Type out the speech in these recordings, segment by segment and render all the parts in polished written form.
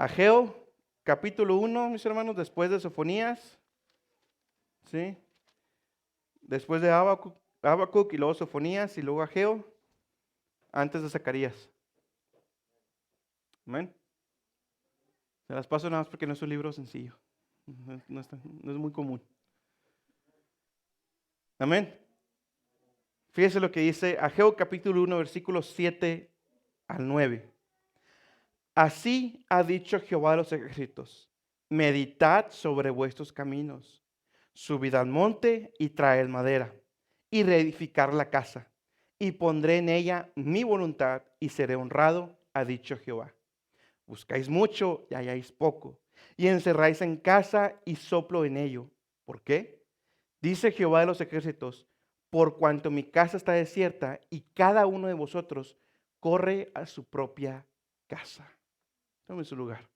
Ageo, capítulo 1, mis hermanos, después de Sofonías, ¿sí? Después de Habacuc y luego Sofonías y luego Ageo, antes de Zacarías. Amén. Se las paso nada más porque no es un libro sencillo. No es muy común. Amén. Fíjese lo que dice Ageo capítulo 1, versículos 7 al 9. Así ha dicho Jehová de los ejércitos: meditad sobre vuestros caminos, subid al monte y traed madera, y reedificar la casa, y pondré en ella mi voluntad, y seré honrado, ha dicho Jehová. Buscáis mucho y halláis poco, y encerráis en casa y soplo en ello. ¿Por qué? Dice Jehová de los ejércitos: por cuanto mi casa está desierta y cada uno de vosotros corre a su propia casa. Tome su lugar.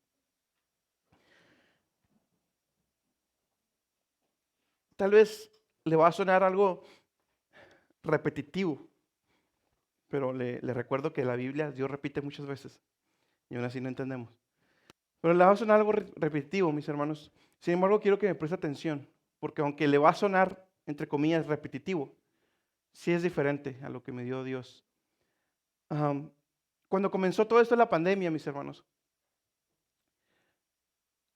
Tal vez le va a sonar algo repetitivo, pero le recuerdo que la Biblia Dios repite muchas veces y aún así no entendemos. Pero le va a sonar algo repetitivo, mis hermanos. Sin embargo, quiero que me preste atención, porque aunque le va a sonar, entre comillas, repetitivo, sí es diferente a lo que me dio Dios. Cuando comenzó todo esto de la pandemia, mis hermanos,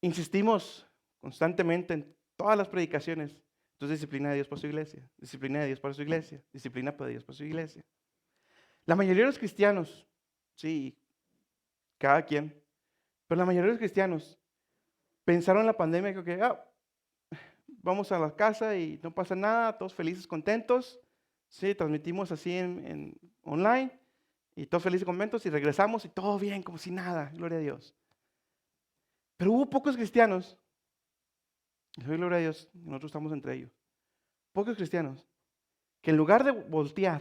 insistimos constantemente en todas las predicaciones. Entonces, disciplina de Dios para su iglesia, disciplina de Dios para su iglesia, disciplina para Dios para su iglesia. La mayoría de los cristianos, sí, cada quien, pero la mayoría de los cristianos pensaron en la pandemia que vamos a la casa y no pasa nada, todos felices, contentos, sí, transmitimos así en online y todos felices, contentos y regresamos y todo bien, como si nada, gloria a Dios. Pero hubo pocos cristianos, y doy gloria a Dios, nosotros estamos entre ellos, pocos cristianos que en lugar de voltear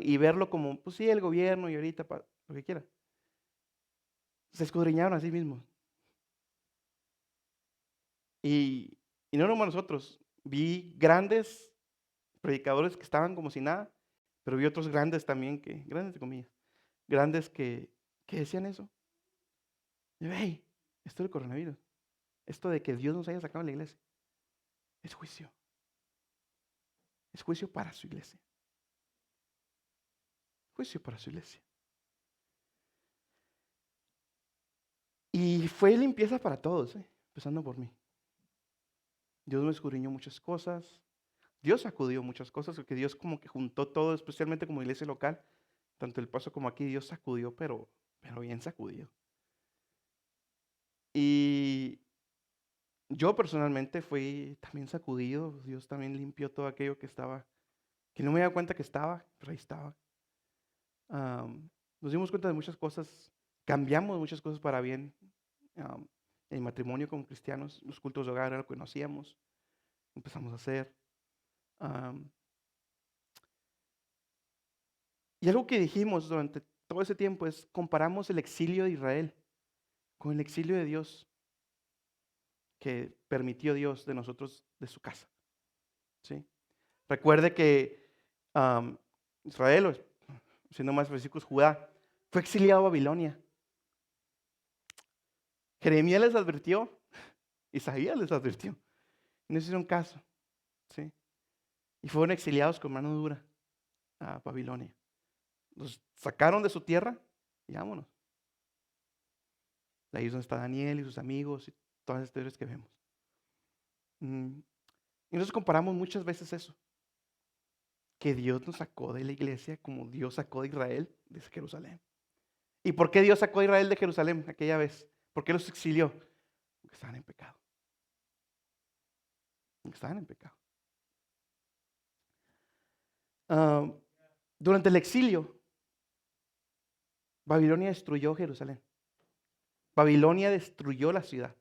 y verlo como, pues sí, el gobierno y ahorita lo que quiera, se escudriñaron a sí mismos. Y, y no nomás nosotros, vi grandes predicadores que estaban como si nada, pero vi otros grandes también, grandes de comillas, grandes que decían eso. Y, hey, esto del coronavirus, esto de que Dios nos haya sacado de la iglesia, es juicio. Es juicio para su iglesia. Juicio para su iglesia. Y fue limpieza para todos, empezando por mí. Dios me escudriñó muchas cosas. Dios sacudió muchas cosas, porque Dios como que juntó todo, especialmente como iglesia local, tanto el Paso como aquí, Dios sacudió, pero bien sacudido. Y yo personalmente fui también sacudido, Dios también limpió todo aquello que estaba, que no me daba cuenta que estaba, pero ahí estaba. Nos dimos cuenta de muchas cosas, cambiamos muchas cosas para bien. El matrimonio como cristianos, los cultos de hogar era lo que no hacíamos, empezamos a hacer. Y algo que dijimos durante todo ese tiempo es, comparamos el exilio de Israel con el exilio de Dios que permitió Dios de nosotros, de su casa. ¿Sí? Recuerde que Israel, siendo más específicos, Judá, fue exiliado a Babilonia. Jeremías les advirtió, Isaías les advirtió, y no hicieron caso. ¿Sí? Y fueron exiliados con mano dura a Babilonia. Los sacaron de su tierra y vámonos. Ahí es donde está Daniel y sus amigos y todas las historias que vemos. Y nosotros comparamos muchas veces eso, que Dios nos sacó de la iglesia como Dios sacó de Israel de Jerusalén. ¿Y por qué Dios sacó a Israel de Jerusalén aquella vez? ¿Por qué los exilió? Porque estaban en pecado. Porque estaban en pecado. Durante el exilio, Babilonia destruyó Jerusalén. Babilonia destruyó la ciudad.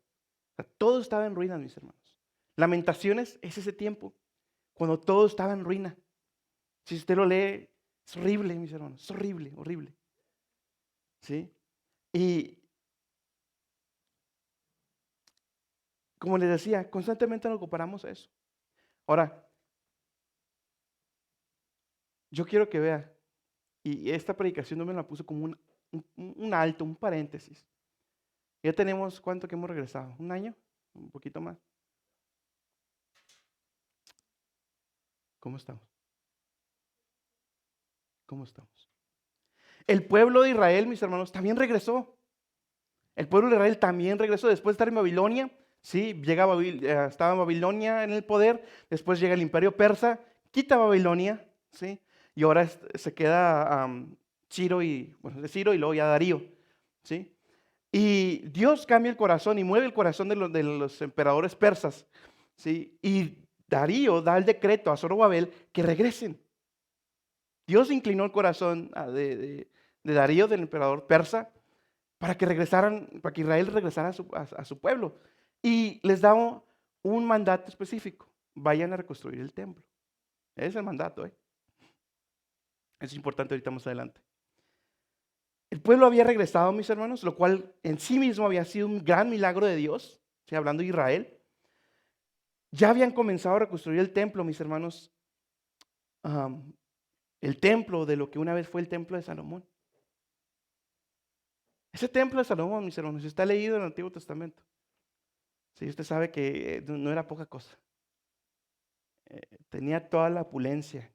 O sea, todo estaba en ruinas, mis hermanos. Lamentaciones es ese tiempo, cuando todo estaba en ruina. Si usted lo lee, es horrible, mis hermanos. Es horrible, horrible. ¿Sí? Y como les decía, constantemente nos comparamos a eso. Ahora, yo quiero que vea, y esta predicación no me la puse como un alto, un paréntesis. Ya tenemos, ¿cuánto que hemos regresado? ¿Un año? ¿Un poquito más? ¿Cómo estamos? ¿Cómo estamos? El pueblo de Israel, mis hermanos, también regresó. El pueblo de Israel también regresó después de estar en Babilonia. Sí, estaba Babilonia en el poder. Después llega el imperio persa, quita Babilonia. Sí, y ahora se queda Ciro de Ciro y luego ya Darío. Sí, y Dios cambia el corazón y mueve el corazón de los emperadores persas. Sí, y Darío da el decreto a Zorobabel que regresen. Dios inclinó el corazón de Darío, del emperador persa, para que regresaran, para que Israel regresara a su pueblo. Y les da un mandato específico: vayan a reconstruir el templo. Ese es el mandato, ¿eh? Es importante ahorita más adelante. El pueblo había regresado, mis hermanos, lo cual en sí mismo había sido un gran milagro de Dios. ¿Sí? Hablando de Israel, ya habían comenzado a reconstruir el templo, mis hermanos. El templo de lo que una vez fue el templo de Salomón. Ese templo de Salomón, mis hermanos, está leído en el Antiguo Testamento. Sí, usted sabe que no era poca cosa. Tenía toda la opulencia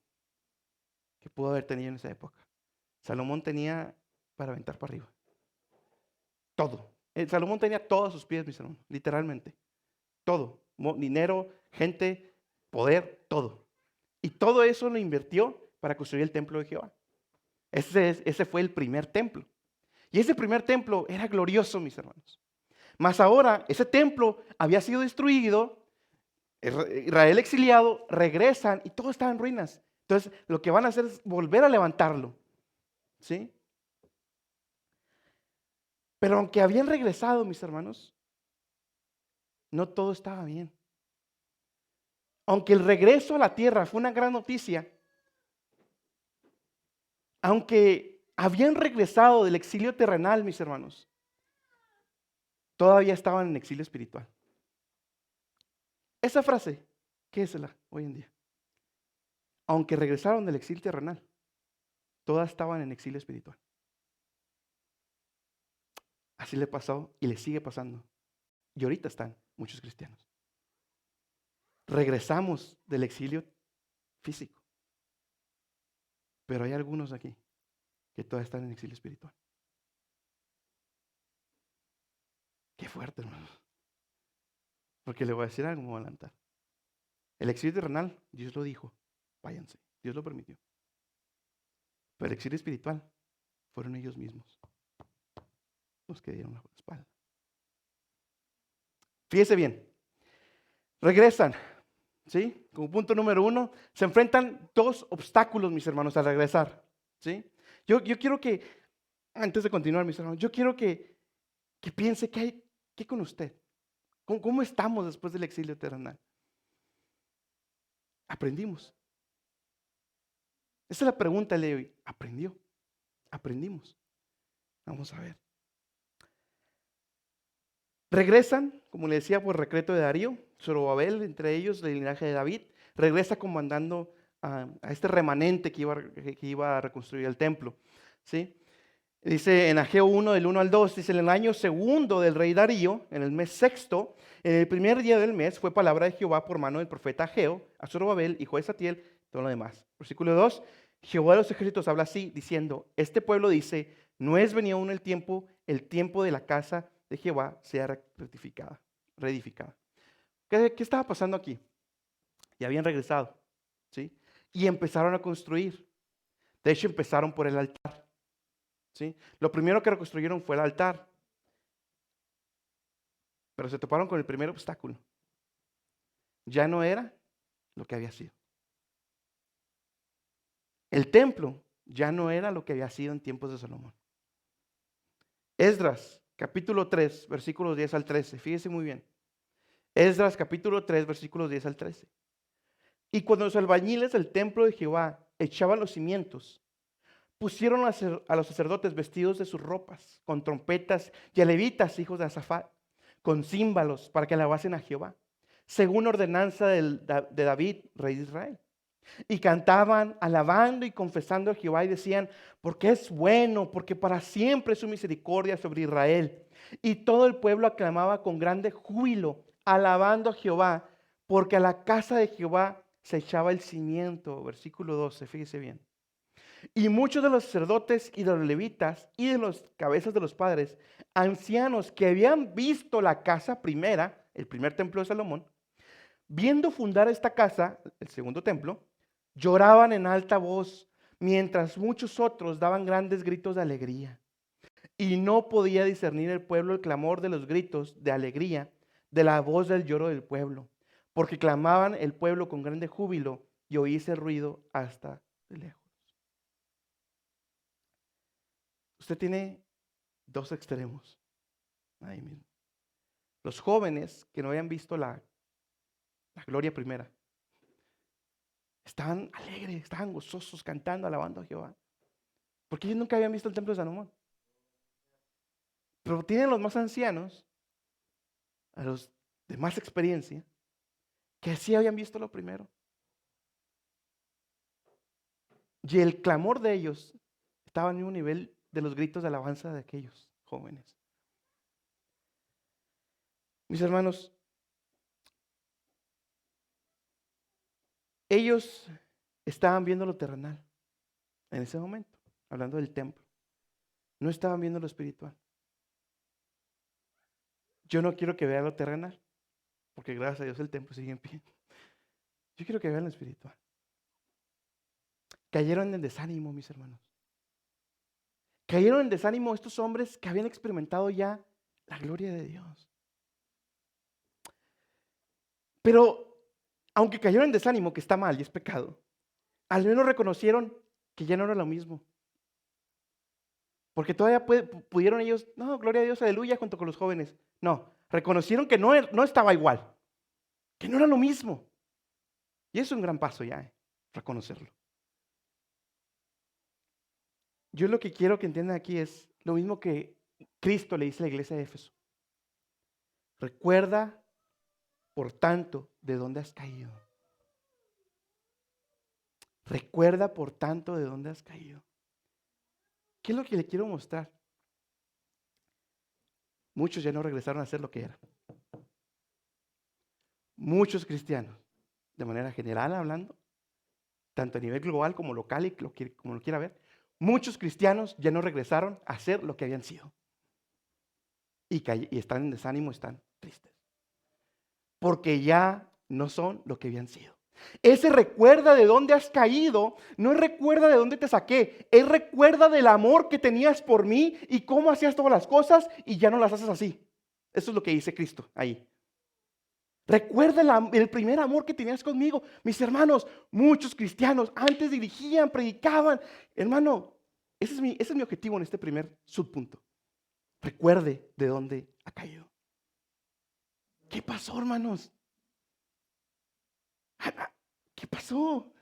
que pudo haber tenido en esa época. Salomón tenía para aventar para arriba. Todo. Salomón tenía todo a sus pies, mis hermanos, literalmente. Todo. Dinero, gente, poder, todo. Y todo eso lo invirtió para construir el templo de Jehová. Ese fue el primer templo. Y ese primer templo era glorioso, mis hermanos. Mas ahora ese templo había sido destruido, Israel exiliado, regresan y todo estaba en ruinas. Entonces lo que van a hacer es volver a levantarlo. ¿Sí? Pero aunque habían regresado, mis hermanos, no todo estaba bien. Aunque el regreso a la tierra fue una gran noticia, aunque habían regresado del exilio terrenal, mis hermanos, todavía estaban en exilio espiritual. Esa frase, ¿qué es la hoy en día? Aunque regresaron del exilio terrenal, todas estaban en exilio espiritual. Así le pasó y le sigue pasando. Y ahorita están muchos cristianos. Regresamos del exilio físico, pero hay algunos aquí que todavía están en exilio espiritual. Qué fuerte, hermanos. Porque le voy a decir algo, me voy a adelantar. El exilio terrenal, Dios lo dijo, váyanse, Dios lo permitió. Pero el exilio espiritual fueron ellos mismos los que dieron la espalda. Fíjese bien, regresan, ¿sí? Como punto número 1, se enfrentan dos obstáculos, mis hermanos, al regresar, ¿sí? Yo quiero que, antes de continuar, mis hermanos, yo quiero que piense ¿qué con usted? ¿Cómo estamos después del exilio terrenal? Aprendimos. Esa es la pregunta de hoy. ¿Aprendió? Aprendimos. Vamos a ver. Regresan, como le decía, por decreto de Darío, Zorobabel, entre ellos del linaje de David, regresa comandando a este remanente que iba a reconstruir el templo. ¿Sí? Dice en Ageo 1, del 1 al 2, dice: en el año segundo del rey Darío, en el mes sexto, en el primer día del mes, fue palabra de Jehová por mano del profeta Ageo a Zorobabel, hijo de Saltiel, todo lo demás. Versículo 2, Jehová de los ejércitos habla así, diciendo: este pueblo dice, no es venido aún el tiempo de la casa de Jehová sea reedificada. ¿Qué estaba pasando aquí? Ya habían regresado, ¿sí? Y empezaron a construir. De hecho, empezaron por el altar. ¿Sí? Lo primero que reconstruyeron fue el altar, pero se toparon con el primer obstáculo. Ya no era lo que había sido. El templo ya no era lo que había sido en tiempos de Salomón. Esdras, capítulo 3, versículos 10 al 13. Fíjese muy bien. Esdras, capítulo 3, versículos 10 al 13. Y cuando los albañiles del templo de Jehová echaban los cimientos, pusieron a los sacerdotes vestidos de sus ropas, con trompetas, y a levitas, hijos de Asafat, con címbalos, para que alabasen a Jehová, según ordenanza de David, rey de Israel. Y cantaban, alabando y confesando a Jehová y decían, porque es bueno, porque para siempre es su misericordia sobre Israel. Y todo el pueblo aclamaba con grande júbilo, alabando a Jehová, porque a la casa de Jehová se echaba el cimiento. Versículo 12, fíjese bien. Y muchos de los sacerdotes y de los levitas y de los cabezas de los padres, ancianos que habían visto la casa primera, el primer templo de Salomón, viendo fundar esta casa, el segundo templo, lloraban en alta voz, mientras muchos otros daban grandes gritos de alegría. Y no podía discernir el pueblo el clamor de los gritos de alegría de la voz del lloro del pueblo, porque clamaban el pueblo con grande júbilo y oíse el ruido hasta de lejos. Usted tiene dos extremos ahí mismo. Los jóvenes que no habían visto la gloria primera, estaban alegres, estaban gozosos, cantando, alabando a Jehová. Porque ellos nunca habían visto el templo de Salomón. Pero tienen los más ancianos, a los de más experiencia, que sí habían visto lo primero. Y el clamor de ellos estaba en un nivel de los gritos de alabanza de aquellos jóvenes. Mis hermanos, ellos estaban viendo lo terrenal en ese momento, hablando del templo. No estaban viendo lo espiritual. Yo no quiero que vean lo terrenal, porque gracias a Dios el templo sigue en pie. Yo quiero que vean lo espiritual. Cayeron en desánimo, mis hermanos. Cayeron en desánimo estos hombres que habían experimentado ya la gloria de Dios. Pero, aunque cayeron en desánimo, que está mal y es pecado, al menos reconocieron que ya no era lo mismo. Porque todavía pudieron ellos, no, gloria a Dios, aleluya, junto con los jóvenes. No, reconocieron que no estaba igual, que no era lo mismo. Y eso es un gran paso ya, reconocerlo. Yo lo que quiero que entiendan aquí es lo mismo que Cristo le dice a la iglesia de Éfeso. Recuerda, por tanto, de dónde has caído. Recuerda, por tanto, de dónde has caído. ¿Qué es lo que le quiero mostrar? Muchos ya no regresaron a ser lo que eran. Muchos cristianos, de manera general hablando, tanto a nivel global como local y como lo quiera ver, muchos cristianos ya no regresaron a ser lo que habían sido. Y están en desánimo, están tristes. Porque ya no son lo que habían sido. Ese recuerda de dónde has caído, no es recuerda de dónde te saqué, es recuerda del amor que tenías por mí y cómo hacías todas las cosas y ya no las haces así. Eso es lo que dice Cristo ahí. Recuerda el primer amor que tenías conmigo. Mis hermanos, muchos cristianos antes dirigían, predicaban. Hermano, ese es mi objetivo en este primer subpunto. Recuerde de dónde ha caído. ¿Qué pasó, hermanos? ¿Qué pasó?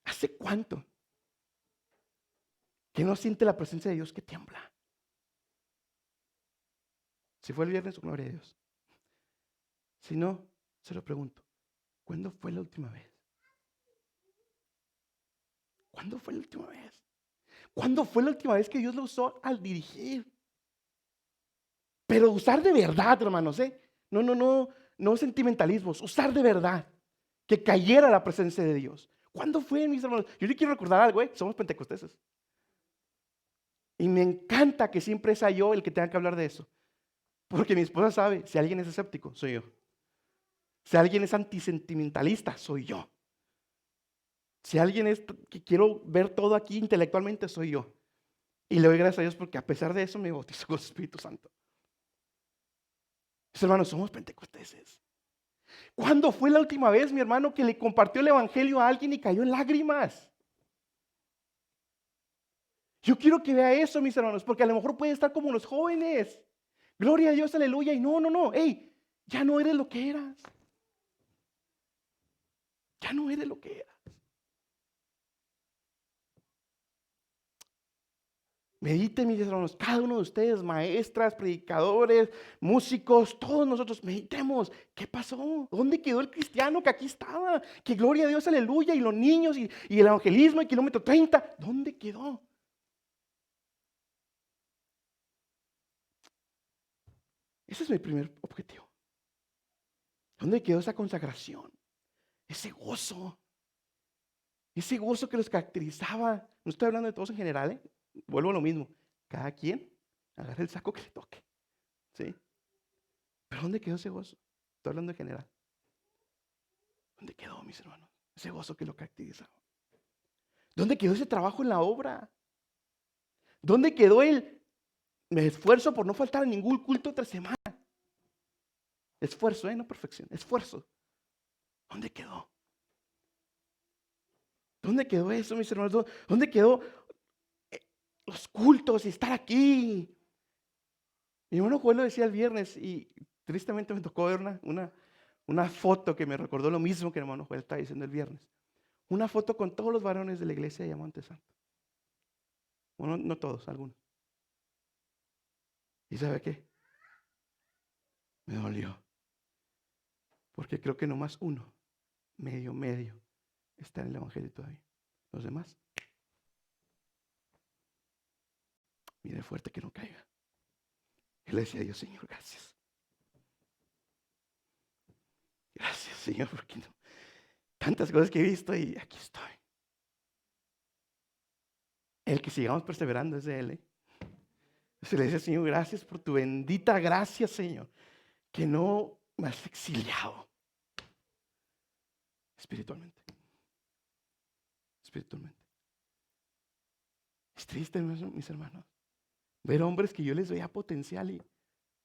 ¿Hace cuánto que no siente la presencia de Dios que tiembla? Si fue el viernes, gloria a Dios. Si no, se lo pregunto, ¿cuándo fue la última vez? ¿Cuándo fue la última vez? ¿Cuándo fue la última vez que Dios lo usó al dirigir? Pero usar de verdad, hermanos, ¿eh? No sentimentalismos, usar de verdad. Que cayera la presencia de Dios. ¿Cuándo fue, mis hermanos? Yo le quiero recordar algo, somos pentecosteses. Y me encanta que siempre sea yo el que tenga que hablar de eso. Porque mi esposa sabe, si alguien es escéptico, soy yo. Si alguien es antisentimentalista, soy yo. Si alguien es que quiero ver todo aquí intelectualmente, soy yo. Y le doy gracias a Dios porque a pesar de eso me bautizó con el Espíritu Santo. Mis hermanos, somos pentecosteses. ¿Cuándo fue la última vez, mi hermano, que le compartió el evangelio a alguien y cayó en lágrimas? Yo quiero que vea eso, mis hermanos, porque a lo mejor puede estar como los jóvenes. Gloria a Dios, aleluya. Y no. Hey, ya no eres lo que eras. Ya no eres lo que eras. Mediten, mis hermanos, cada uno de ustedes, maestras, predicadores, músicos, todos nosotros, meditemos. ¿Qué pasó? ¿Dónde quedó el cristiano que aquí estaba? Que gloria a Dios, aleluya, y los niños y el evangelismo y kilómetro 30. ¿Dónde quedó? Ese es mi primer objetivo. ¿Dónde quedó esa consagración? Ese gozo. Ese gozo que los caracterizaba. No estoy hablando de todos en general, ¿eh? Vuelvo a lo mismo. Cada quien agarra el saco que le toque. ¿Sí? Pero ¿dónde quedó ese gozo? Estoy hablando en general. ¿Dónde quedó, mis hermanos? Ese gozo que lo caracterizaba. ¿Dónde quedó ese trabajo en la obra? ¿Dónde quedó me esfuerzo por no faltar a ningún culto otra semana? Esfuerzo, no perfección. Esfuerzo. ¿Dónde quedó? ¿Dónde quedó eso, mis hermanos? ¿Dónde quedó los cultos y estar aquí? Mi hermano Joel lo decía el viernes y tristemente me tocó ver una foto que me recordó lo mismo que el hermano Joel estaba diciendo el viernes. Una foto con todos los varones de la iglesia de Monte Santo. Bueno, no todos, algunos. ¿Y sabe qué? Me dolió. Porque creo que nomás uno, medio, está en el evangelio todavía. Los demás, mire fuerte que no caiga. Y le decía a Dios, Señor, gracias. Gracias, Señor, porque no. Tantas cosas que he visto y aquí estoy. El que sigamos perseverando es de Él. Se le dice, Señor, gracias por tu bendita gracia, Señor, que no me has exiliado espiritualmente. Espiritualmente. Es triste, mis hermanos, ver hombres que yo les veía potencial y,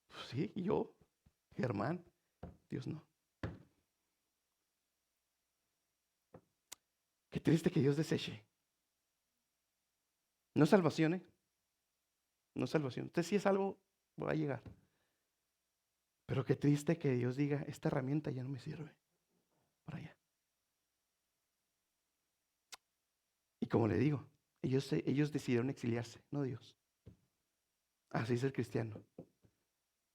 pues sí, yo, Germán, Dios no. Qué triste que Dios deseche. No salvación, no salvación. Usted sí es algo, va a llegar. Pero qué triste que Dios diga, esta herramienta ya no me sirve para allá. Y como le digo, ellos decidieron exiliarse, no Dios. Así es el cristiano.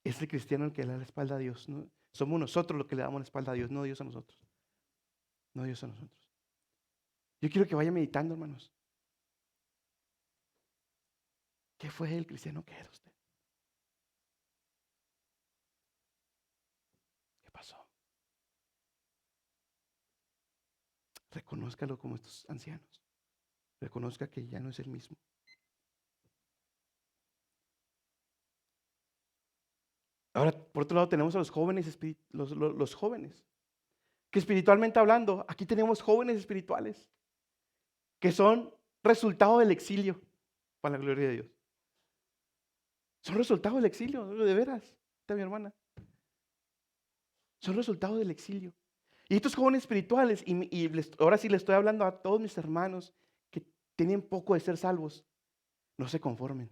Es el cristiano el que le da la espalda a Dios. ¿No? Somos nosotros los que le damos la espalda a Dios, no Dios a nosotros. No Dios a nosotros. Yo quiero que vaya meditando, hermanos. ¿Qué fue el cristiano que era usted? ¿Qué pasó? Reconózcalo como estos ancianos. Reconozca que ya no es el mismo. Ahora, por otro lado, tenemos a los jóvenes, los jóvenes, que espiritualmente hablando, aquí tenemos jóvenes espirituales, que son resultado del exilio, para la gloria de Dios. Son resultado del exilio, de veras, está mi hermana. Son resultado del exilio. Y estos jóvenes espirituales, ahora sí les estoy hablando a todos mis hermanos que tienen poco de ser salvos, no se conformen.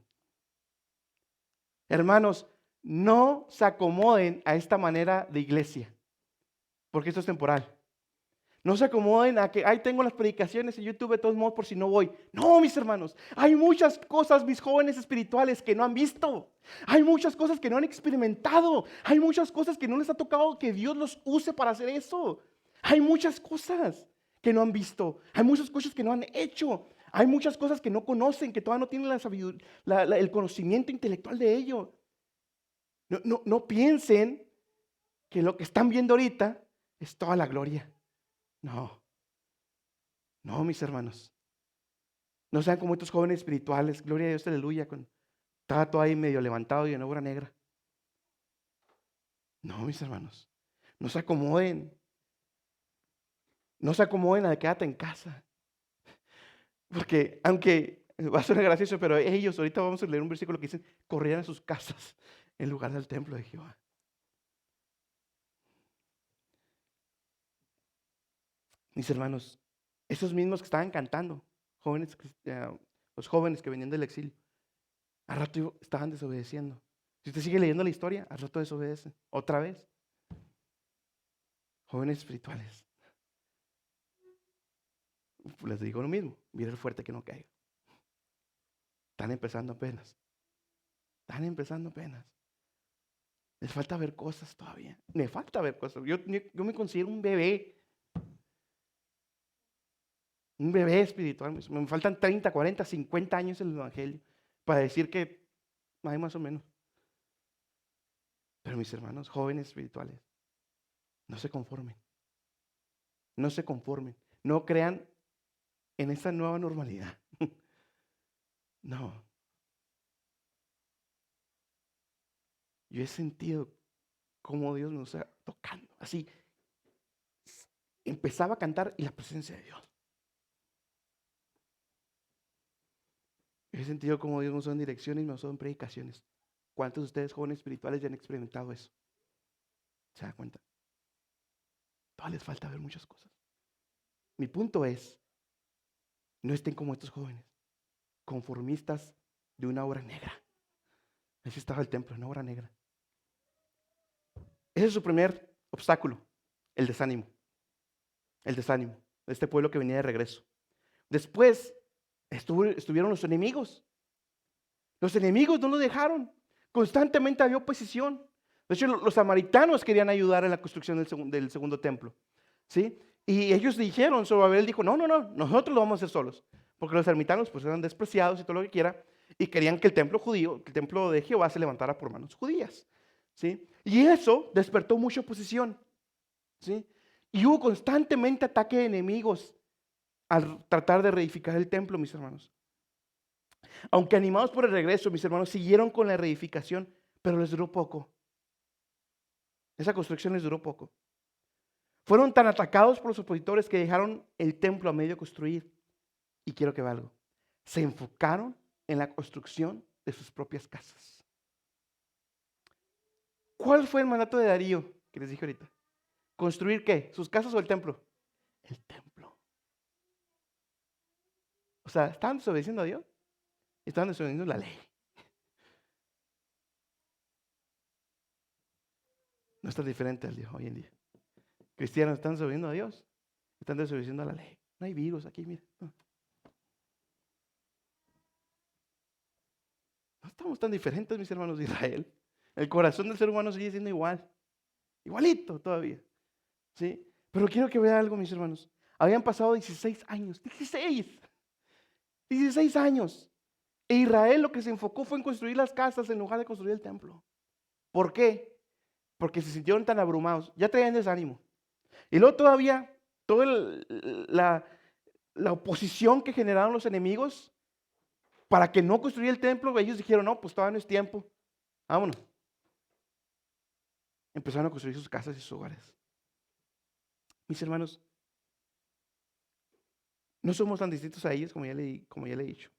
Hermanos, no se acomoden a esta manera de iglesia, porque esto es temporal. No se acomoden a que, ahí tengo las predicaciones en YouTube de todos modos por si no voy. No, mis hermanos, hay muchas cosas, mis jóvenes espirituales, que no han visto. Hay muchas cosas que no han experimentado. Hay muchas cosas que no les ha tocado que Dios los use para hacer eso. Hay muchas cosas que no han visto. Hay muchas cosas que no han hecho. Hay muchas cosas que no conocen, que todavía no tienen la sabiduría, el conocimiento intelectual de ello. No piensen que lo que están viendo ahorita es toda la gloria. No, mis hermanos. No sean como estos jóvenes espirituales, gloria a Dios, aleluya, estaba todo ahí medio levantado y en obra negra. No, mis hermanos. No se acomoden. No se acomoden a quédate en casa. Porque aunque va a sonar gracioso, pero ellos, ahorita vamos a leer un versículo que dice, corrían a sus casas en lugar del templo de Jehová. Mis hermanos, esos mismos que estaban cantando, los jóvenes que venían del exilio, al rato estaban desobedeciendo. Si usted sigue leyendo la historia, al rato desobedecen. Otra vez. Jóvenes espirituales. Les digo lo mismo. Mira el fuerte que no caiga. Están empezando apenas. Están empezando apenas. Les falta ver cosas todavía. Me falta ver cosas. Yo me considero un bebé. Un bebé espiritual. Me faltan 30, 40, 50 años en el Evangelio para decir que hay más o menos. Pero mis hermanos jóvenes espirituales, no se conformen. No se conformen. No crean en esa nueva normalidad. No. Yo he sentido cómo Dios nos está tocando. Así. Empezaba a cantar y la presencia de Dios. He sentido cómo Dios me usó en direcciones y me usó en predicaciones. ¿Cuántos de ustedes jóvenes espirituales ya han experimentado eso? ¿Se da cuenta? Todavía les falta ver muchas cosas. Mi punto es, no estén como estos jóvenes, conformistas de una obra negra. Así estaba el templo, una obra negra. Ese es su primer obstáculo, el desánimo. El desánimo de este pueblo que venía de regreso. Después estuvieron los enemigos. Los enemigos no lo dejaron. Constantemente había oposición. De hecho, los samaritanos querían ayudar en la construcción del segundo templo. ¿Sí? Y ellos dijeron, Zorobabel dijo, no, nosotros lo vamos a hacer solos. Porque los samaritanos pues eran despreciados y todo lo que quiera. Y querían que el templo judío, el templo de Jehová se levantara por manos judías. ¿Sí? Y eso despertó mucha oposición. ¿Sí? Y hubo constantemente ataque de enemigos al tratar de reedificar el templo, mis hermanos. Aunque animados por el regreso, mis hermanos siguieron con la reedificación, pero les duró poco. Esa construcción les duró poco. Fueron tan atacados por los opositores que dejaron el templo a medio construir. Y quiero que vea algo. Se enfocaron en la construcción de sus propias casas. ¿Cuál fue el mandato de Darío que les dije ahorita? ¿Construir qué? ¿Sus casas o el templo? El templo. O sea, ¿estaban desobedeciendo a Dios? Estaban desobedeciendo la ley. No es tan diferente al Dios hoy en día. Cristianos están desobedeciendo a Dios, están desobedeciendo a la ley. No hay virus aquí, mira. No estamos tan diferentes, mis hermanos de Israel. El corazón del ser humano sigue siendo igual. Igualito todavía. ¿Sí? Pero quiero que vean algo, mis hermanos. Habían pasado 16 años. 16 años. E Israel lo que se enfocó fue en construir las casas en lugar de construir el templo. ¿Por qué? Porque se sintieron tan abrumados. Ya traían desánimo. Y luego todavía, toda la oposición que generaron los enemigos para que no construyera el templo, ellos dijeron, no, pues todavía no es tiempo. Vámonos. Empezaron a construir sus casas y sus hogares. Mis hermanos, no somos tan distintos a ellos como ya le he dicho.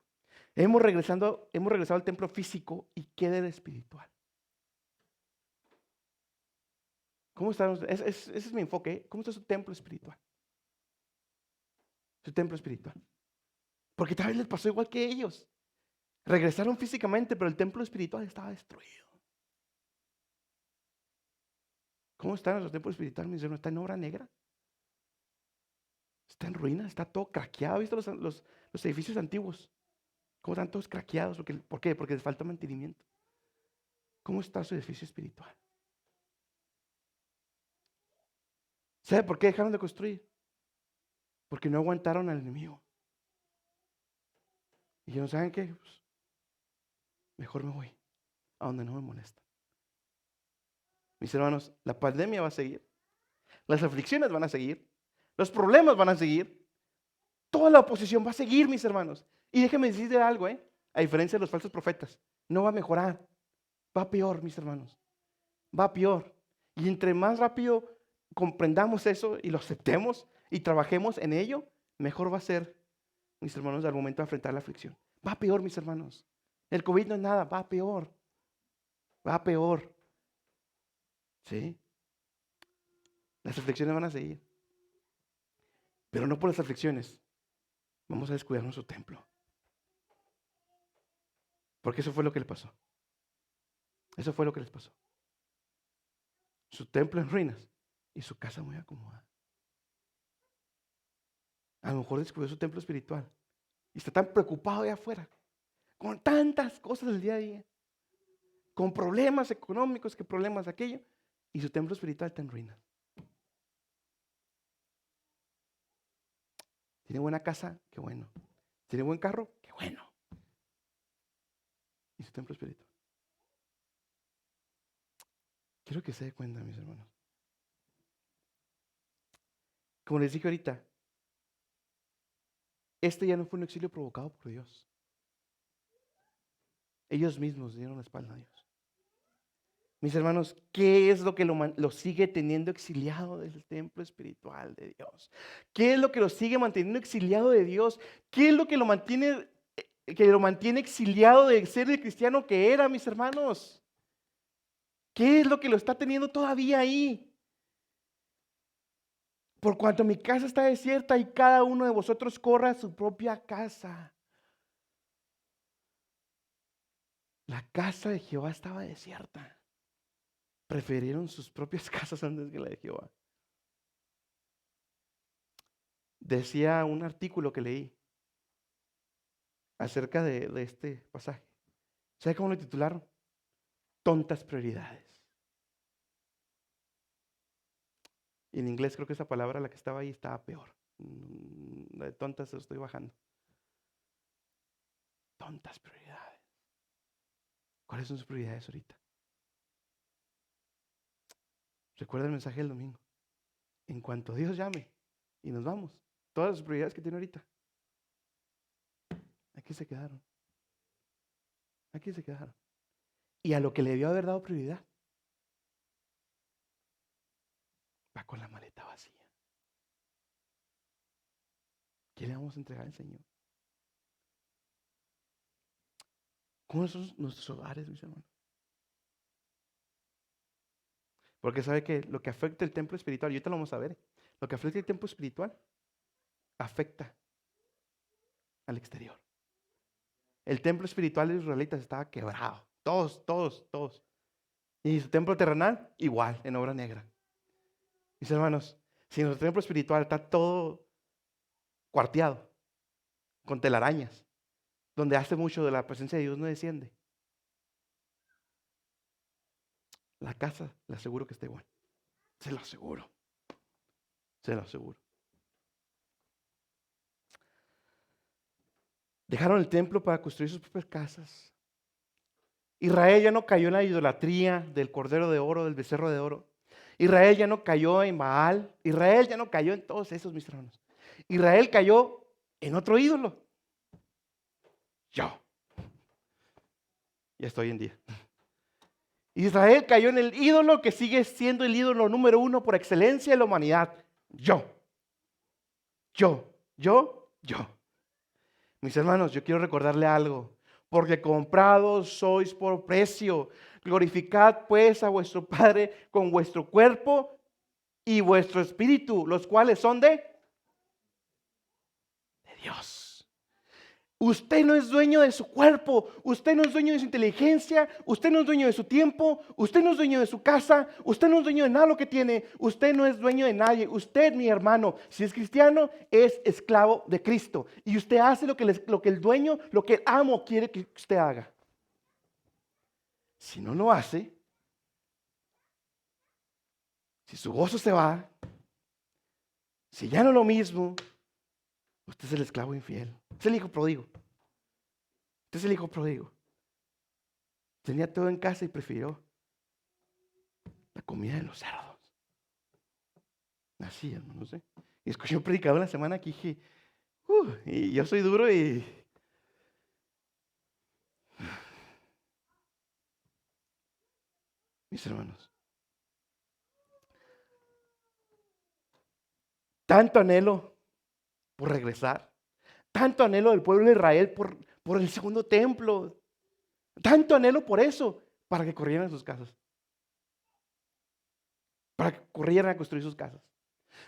Hemos regresado al templo físico y queda el espiritual. ¿Cómo estamos? Ese es mi enfoque. ¿Eh? ¿Cómo está su templo espiritual? Su templo espiritual. Porque tal vez les pasó igual que ellos. Regresaron físicamente, pero el templo espiritual estaba destruido. ¿Cómo está nuestro templo espiritual, mis hermanos? ¿Está en obra negra? Está en ruinas, está todo craqueado. ¿Has visto los edificios antiguos? ¿Cómo están todos craqueados? ¿Por qué? Porque les falta mantenimiento. ¿Cómo está su edificio espiritual? ¿Sabe por qué dejaron de construir? Porque no aguantaron al enemigo. Y dijeron, ¿saben qué? Pues, mejor me voy a donde no me molesta. Mis hermanos, la pandemia va a seguir. Las aflicciones van a seguir. Los problemas van a seguir. Toda la oposición va a seguir, mis hermanos. Y déjenme decirles algo, a diferencia de los falsos profetas, no va a mejorar. Va peor, mis hermanos. Va peor. Y entre más rápido comprendamos eso y lo aceptemos y trabajemos en ello, mejor va a ser, mis hermanos, al momento de enfrentar la aflicción. Va peor, mis hermanos. El COVID no es nada, va peor. Va peor. ¿Sí? Las aflicciones van a seguir. Pero no por las aflicciones vamos a descuidar nuestro templo. Porque eso fue lo que le pasó. Eso fue lo que les pasó. Su templo en ruinas y su casa muy acomodada. A lo mejor descubrió su templo espiritual y está tan preocupado allá afuera. con tantas cosas del día a día, con problemas económicos, que problemas aquello, y su templo espiritual está en ruinas. Tiene buena casa, qué bueno. Tiene buen carro, qué bueno. Y su templo espiritual. Quiero que se dé cuenta, mis hermanos. Como les dije ahorita, este ya no fue un exilio provocado por Dios. Ellos mismos dieron la espalda a Dios. Mis hermanos, ¿qué es lo que lo sigue teniendo exiliado del templo espiritual de Dios? ¿Qué es lo que lo sigue manteniendo exiliado de Dios? ¿Qué es lo que lo mantiene exiliado de ser el cristiano que era, mis hermanos? ¿Qué es lo que lo está teniendo todavía ahí? Por cuanto mi casa está desierta y cada uno de vosotros corra a su propia casa. La casa de Jehová estaba desierta. Prefirieron sus propias casas antes que la de Jehová. Decía un artículo que leí acerca de este pasaje. ¿Sabe cómo lo titularon? Tontas prioridades. Y en inglés creo que esa palabra, la que estaba ahí, estaba peor. La de tontas se lo estoy bajando. Tontas prioridades. ¿Cuáles son sus prioridades ahorita? Recuerda el mensaje del domingo. En cuanto Dios llame y nos vamos, todas las prioridades que tiene ahorita, aquí se quedaron. Aquí se quedaron. Y a lo que le debió haber dado prioridad, va con la maleta vacía. ¿Qué le vamos a entregar al Señor? ¿Cómo son nuestros hogares, mis hermanos? Porque sabe que lo que afecta el templo espiritual, y ahorita lo vamos a ver, lo que afecta el templo espiritual afecta al exterior. El templo espiritual de los israelitas estaba quebrado. Todos. Y su templo terrenal, igual, en obra negra. Mis hermanos, si nuestro templo espiritual está todo cuarteado, con telarañas, donde hace mucho de la presencia de Dios no desciende, la casa, le aseguro que está igual. Se lo aseguro. Se lo aseguro. Dejaron el templo para construir sus propias casas. Israel ya no cayó en la idolatría del cordero de oro, del becerro de oro. Israel ya no cayó en Baal. Israel ya no cayó en todos esos, mis hermanos. Israel cayó en otro ídolo. Yo. Ya estoy en día. Israel cayó en el ídolo que sigue siendo el ídolo número uno por excelencia de la humanidad. Yo. Mis hermanos, yo quiero recordarle algo. Porque comprados sois por precio. Glorificad pues a vuestro Padre con vuestro cuerpo y vuestro espíritu, los cuales son de Dios. Usted no es dueño de su cuerpo, usted no es dueño de su inteligencia, usted no es dueño de su tiempo, usted no es dueño de su casa, usted no es dueño de nada lo que tiene, usted no es dueño de nadie. Usted, mi hermano, si es cristiano, es esclavo de Cristo. Y usted hace lo que el dueño, lo que el amo quiere que usted haga. Si no lo hace, si su gozo se va, si ya no es lo mismo, usted es el esclavo infiel. Es el hijo pródigo. Usted es el hijo pródigo. Tenía todo en casa y prefirió la comida de los cerdos. Así, no sé. Y escuché un predicador la semana que dije, y yo soy duro y... Mis hermanos, tanto anhelo por regresar, tanto anhelo del pueblo de Israel por el segundo templo, tanto anhelo por eso, para que corrieran sus casas, para que corrieran a construir sus casas.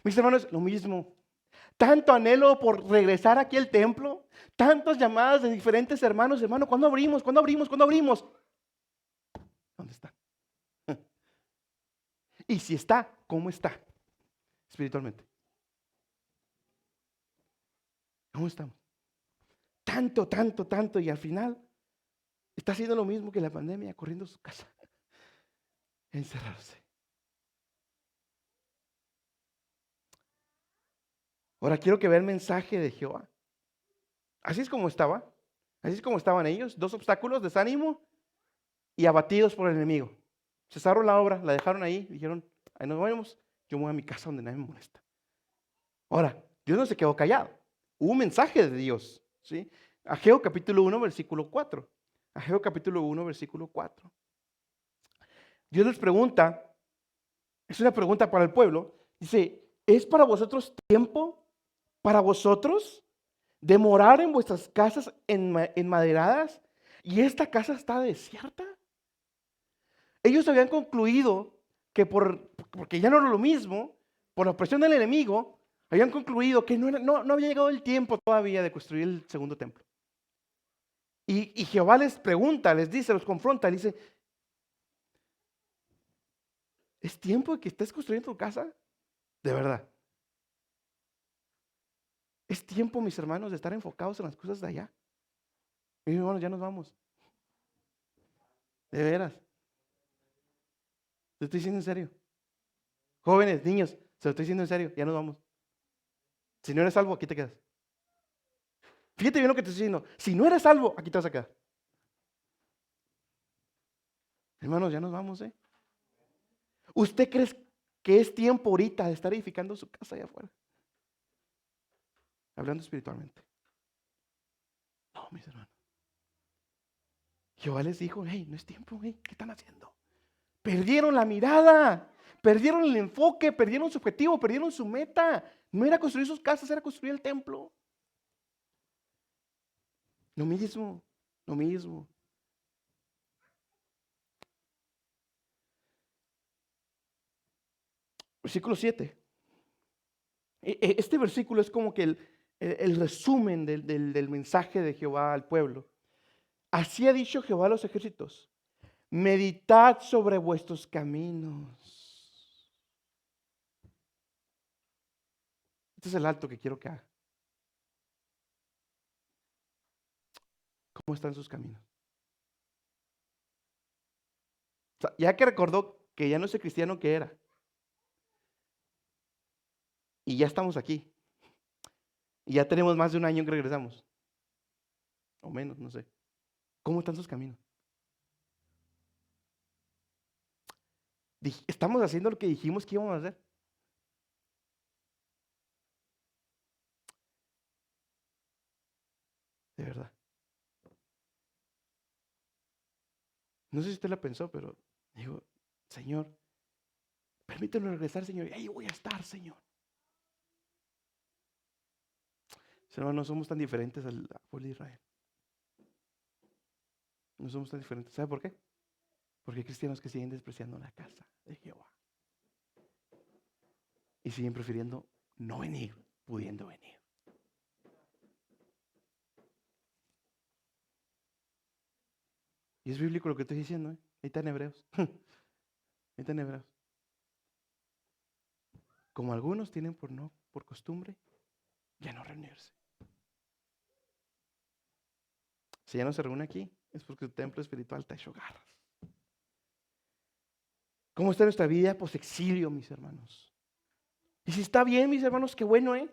Mis hermanos, lo mismo. Tanto anhelo por regresar aquí al templo, tantas llamadas de diferentes hermanos, hermano, ¿cuándo abrimos? ¿Cuándo abrimos? ¿Cuándo abrimos? ¿Dónde está? Y si está, ¿cómo está? Espiritualmente. ¿Cómo estamos? Tanto, y al final está haciendo lo mismo que la pandemia, corriendo a su casa, encerrarse. Ahora quiero que vea el mensaje de Jehová. Así es como estaba. Así es como estaban ellos. 2 obstáculos, desánimo y abatidos por el enemigo. Cesaron la obra, la dejaron ahí, dijeron, ahí nos vemos, yo me voy a mi casa donde nadie me molesta. Ahora, Dios no se quedó callado. Hubo un mensaje de Dios, ¿sí? Ageo capítulo 1, versículo 4. Ageo capítulo 1, versículo 4. Dios les pregunta, es una pregunta para el pueblo, dice, ¿es para vosotros tiempo, para vosotros, de morar en vuestras casas enmaderadas y esta casa está desierta? Ellos habían concluido que porque ya no era lo mismo, por la opresión del enemigo, habían concluido que no había llegado el tiempo todavía de construir el segundo templo. Y Jehová les pregunta, les dice, los confronta, les dice, ¿es tiempo de que estés construyendo tu casa? De verdad. Es tiempo, mis hermanos, de estar enfocados en las cosas de allá. Mis hermanos, ya nos vamos. De veras. Te estoy diciendo en serio. Jóvenes, niños, se lo estoy diciendo en serio, ya nos vamos. Si no eres salvo, aquí te quedas. Fíjate bien lo que te estoy diciendo. Si no eres salvo, aquí te vas a quedar. Hermanos, ya nos vamos, ¿eh? ¿Usted cree que es tiempo ahorita de estar edificando su casa allá afuera? Hablando espiritualmente. No, mis hermanos. Jehová les dijo, hey, no es tiempo, hey, ¿qué están haciendo? Perdieron la mirada, perdieron el enfoque, perdieron su objetivo, perdieron su meta. No era construir sus casas, era construir el templo. Lo mismo, lo mismo. Versículo 7. Este versículo es como que el resumen del mensaje de Jehová al pueblo. Así ha dicho Jehová a los ejércitos: meditad sobre vuestros caminos. Este es el alto que quiero que haga. ¿Cómo están sus caminos? O sea, ya que recordó que ya no es el cristiano que era, y ya estamos aquí, y ya tenemos más de un año que regresamos, o menos, no sé. ¿Cómo están sus caminos? ¿Estamos haciendo lo que dijimos que íbamos a hacer? De verdad. No sé si usted la pensó, pero digo, Señor, permíteme regresar, Señor, y ahí voy a estar, Señor. Hermanos, no somos tan diferentes al pueblo de Israel. No somos tan diferentes. ¿Sabe por qué? Porque hay cristianos que siguen despreciando la casa de Jehová y siguen prefiriendo no venir, pudiendo venir. Y es bíblico lo que estoy diciendo, ¿eh? Ahí está en Hebreos. Ahí está en Hebreos. Como algunos tienen por costumbre ya no reunirse. Si ya no se reúne aquí, es porque su templo espiritual está hecho garras. ¿Cómo está nuestra vida post-exilio, mis hermanos? Y si está bien, mis hermanos, qué bueno, ¿eh?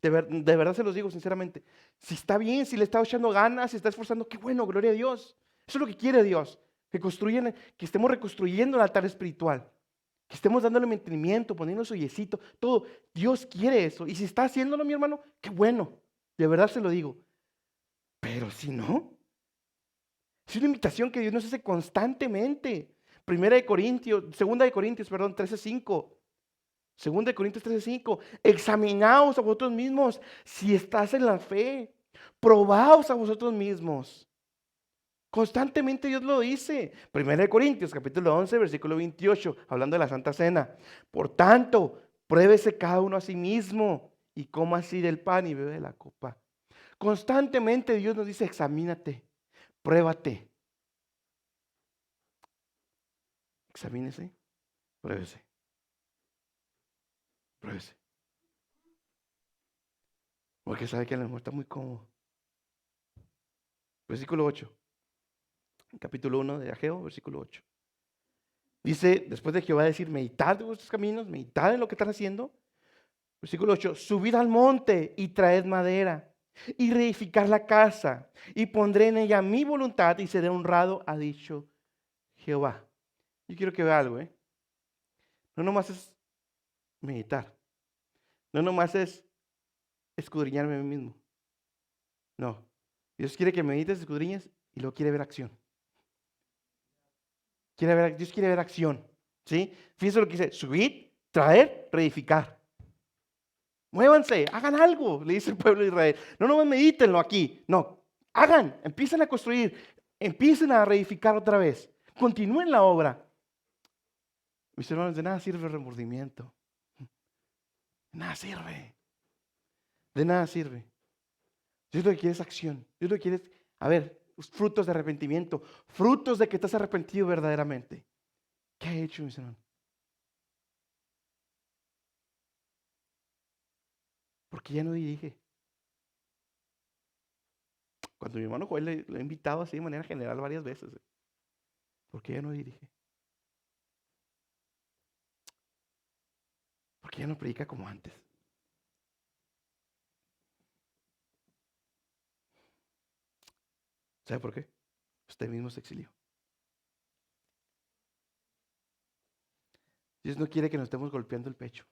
De verdad se los digo sinceramente. Si está bien, si le está echando ganas, si está esforzando, qué bueno, gloria a Dios. Eso es lo que quiere Dios. Que estemos reconstruyendo el altar espiritual. Que estemos dándole mantenimiento, poniendo su yesito, todo. Dios quiere eso. Y si está haciéndolo, mi hermano, qué bueno. De verdad se lo digo. Pero si no, es una invitación que Dios nos hace constantemente. Segunda de Corintios, perdón, 13:5. Segunda de Corintios 13:5. Examinaos a vosotros mismos si estás en la fe. Probaos a vosotros mismos. Constantemente Dios lo dice. Primera de Corintios, capítulo 11, versículo 28, hablando de la Santa Cena. Por tanto, pruébese cada uno a sí mismo y coma así del pan y bebe de la copa. Constantemente Dios nos dice, examínate, pruébate. Examínese, pruébese. Pruébese. Porque sabe que a lo mejor está muy cómodo. Versículo 8. Capítulo 1 de Ageo, versículo 8. Dice, después de Jehová decir, meditad en vuestros caminos, meditad en lo que están haciendo. Versículo 8, subid al monte y traed madera y reedificar la casa y pondré en ella mi voluntad y seré honrado, ha dicho Jehová. Yo quiero que vea algo, ¿eh? No nomás es meditar, no nomás es escudriñarme a mí mismo. No, Dios quiere que medites, escudriñes y luego quiere ver acción. Dios quiere ver acción, ¿sí? Fíjense lo que dice, subid, traer, reedificar. Muévanse, hagan algo, le dice el pueblo de Israel. No nomás medítenlo aquí, no, hagan, empiecen a construir, empiecen a reedificar otra vez, continúen la obra. Mis hermanos, de nada sirve el remordimiento, de nada sirve, de nada sirve. Dios lo que quiere es acción, Dios lo que quiere es, a ver, frutos de arrepentimiento, frutos de que estás arrepentido verdaderamente. ¿Qué ha hecho, mis hermanos? Porque ya no dirige. Cuando mi hermano Joel lo he invitado así de manera general varias veces, porque ya no dirige. Porque ya no predica como antes. ¿Sabe por qué? Usted mismo se exilió. Dios no quiere que nos estemos golpeando el pecho.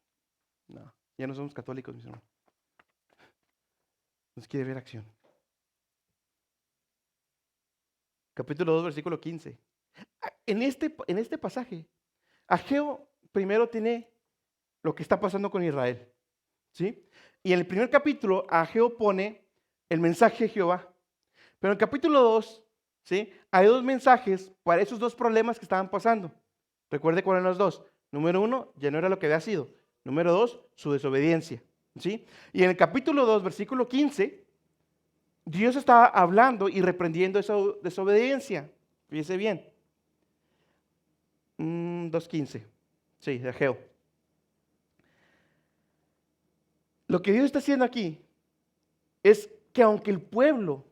No, ya no somos católicos, mis hermanos. Nos quiere ver acción. Capítulo 2, versículo 15. En este pasaje, Ageo primero tiene lo que está pasando con Israel. ¿Sí? Y en el primer capítulo, Ageo pone el mensaje de Jehová. Pero en el capítulo 2, ¿sí? Hay dos mensajes para esos dos problemas que estaban pasando. Recuerde cuáles eran los dos. Número 1, ya no era lo que había sido. Número 2, su desobediencia. ¿Sí? Y en el capítulo 2, versículo 15, Dios estaba hablando y reprendiendo esa desobediencia. Fíjese bien. 2:15. Sí, de Ageo. Lo que Dios está haciendo aquí es que aunque el pueblo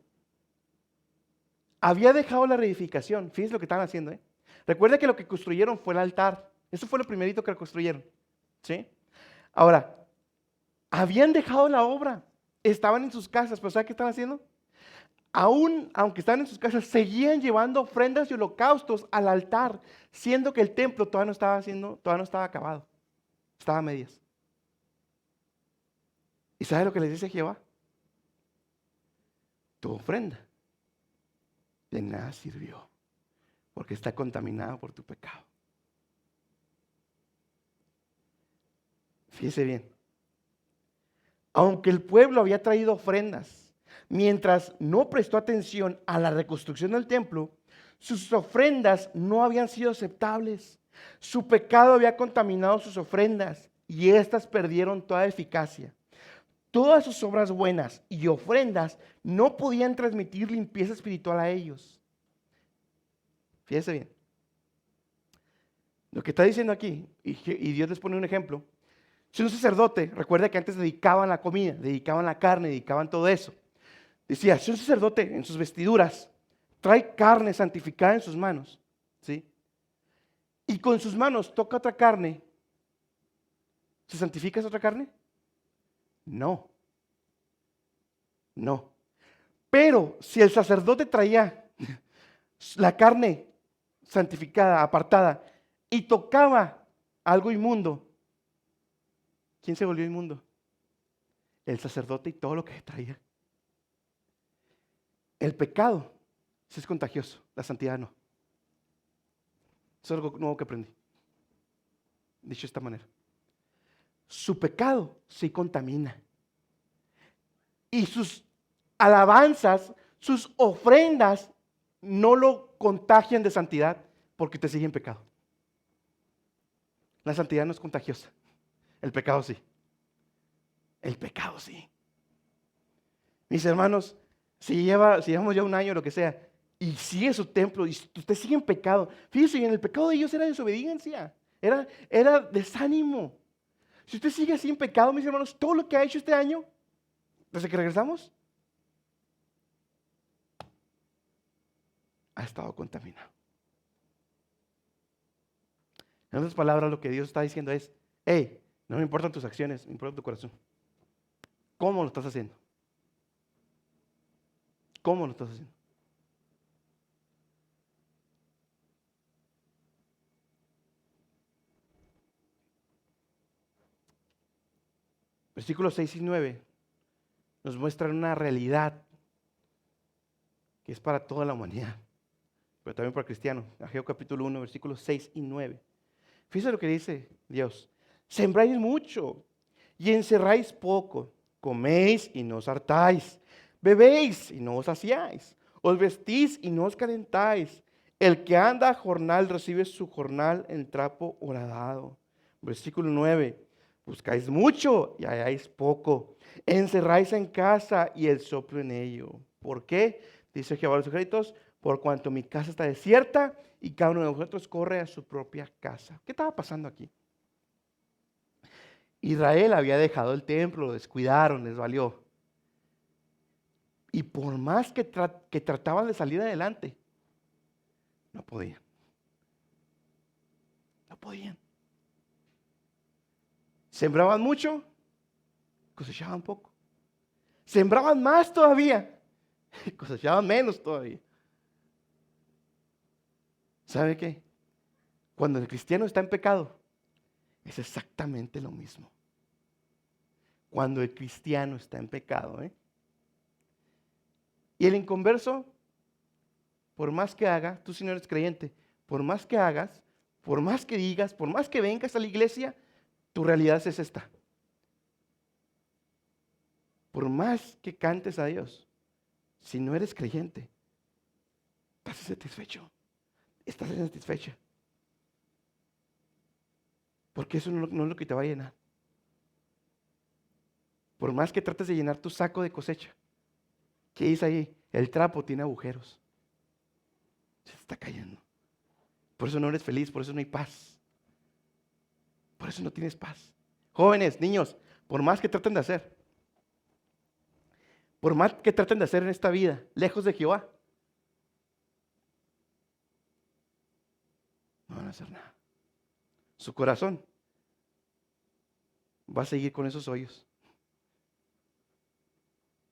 había dejado la reedificación, fíjense lo que estaban haciendo, ¿eh? Recuerda que lo que construyeron fue el altar. Eso fue lo primerito que construyeron. ¿Sí? Ahora, habían dejado la obra, estaban en sus casas, pero ¿sabe qué estaban haciendo? Aún, aunque estaban en sus casas, seguían llevando ofrendas y holocaustos al altar, siendo que el templo todavía no estaba acabado, estaba a medias. ¿Y sabe lo que les dice Jehová? Tu ofrenda de nada sirvió, porque está contaminada por tu pecado. Fíjese bien. Aunque el pueblo había traído ofrendas, mientras no prestó atención a la reconstrucción del templo, sus ofrendas no habían sido aceptables. Su pecado había contaminado sus ofrendas y éstas perdieron toda eficacia. Todas sus obras buenas y ofrendas no podían transmitir limpieza espiritual a ellos. Fíjense bien. Lo que está diciendo aquí, y Dios les pone un ejemplo. Si un sacerdote, recuerda que antes dedicaban la comida, dedicaban la carne, dedicaban todo eso. Decía, si un sacerdote en sus vestiduras trae carne santificada en sus manos, ¿sí? Y con sus manos toca otra carne, ¿se santifica esa otra carne? No, no. Pero si el sacerdote traía la carne santificada, apartada, y tocaba algo inmundo, ¿quién se volvió inmundo? El sacerdote y todo lo que traía. El pecado sí es contagioso, la santidad no. Eso es algo nuevo que aprendí. Dicho de esta manera. Su pecado sí contamina. Y sus alabanzas, sus ofrendas no lo contagian de santidad porque te siguen pecado. La santidad no es contagiosa. El pecado sí. El pecado sí. Mis hermanos, si llevamos ya un año o lo que sea, y sigue su templo, y usted sigue en pecado, fíjese bien, el pecado de ellos era desobediencia, era desánimo. Si usted sigue así en pecado, mis hermanos, todo lo que ha hecho este año, desde que regresamos, ha estado contaminado. En otras palabras, lo que Dios está diciendo es, hey, no me importan tus acciones, me importa tu corazón. ¿Cómo lo estás haciendo? ¿Cómo lo estás haciendo? Versículos 6 y 9 nos muestran una realidad que es para toda la humanidad, pero también para cristianos. Ageo capítulo 1, versículos 6 y 9. Fíjense lo que dice Dios. Sembráis mucho y encerráis poco. Coméis y no os hartáis. Bebéis y no os saciáis. Os vestís y no os calentáis. El que anda a jornal recibe su jornal en trapo horadado. Versículo 9. Buscáis mucho y halláis poco. Encerráis en casa y el soplo en ello. ¿Por qué? Dice Jehová de los ejércitos, por cuanto mi casa está desierta y cada uno de vosotros corre a su propia casa. ¿Qué estaba pasando aquí? Israel había dejado el templo, lo descuidaron, les valió. Y por más que trataban de salir adelante, no podían. No podían. Sembraban mucho, cosechaban poco. Sembraban más todavía, cosechaban menos todavía. ¿Sabe qué? Cuando el cristiano está en pecado, es exactamente lo mismo. Cuando el cristiano está en pecado, Y el inconverso, por más que haga, tú si no eres creyente, por más que hagas, por más que digas, por más que vengas a la iglesia, tu realidad es esta. Por más que cantes a Dios, si no eres creyente, estás insatisfecho. Estás insatisfecha. Porque eso no es lo que te va a llenar. Por más que trates de llenar tu saco de cosecha, ¿qué dice ahí? El trapo tiene agujeros. Se está cayendo. Por eso no eres feliz, por eso no hay paz. Por eso no tienes paz. Jóvenes, niños, por más que traten de hacer, por más que traten de hacer en esta vida, lejos de Jehová, no van a hacer nada. Su corazón va a seguir con esos hoyos.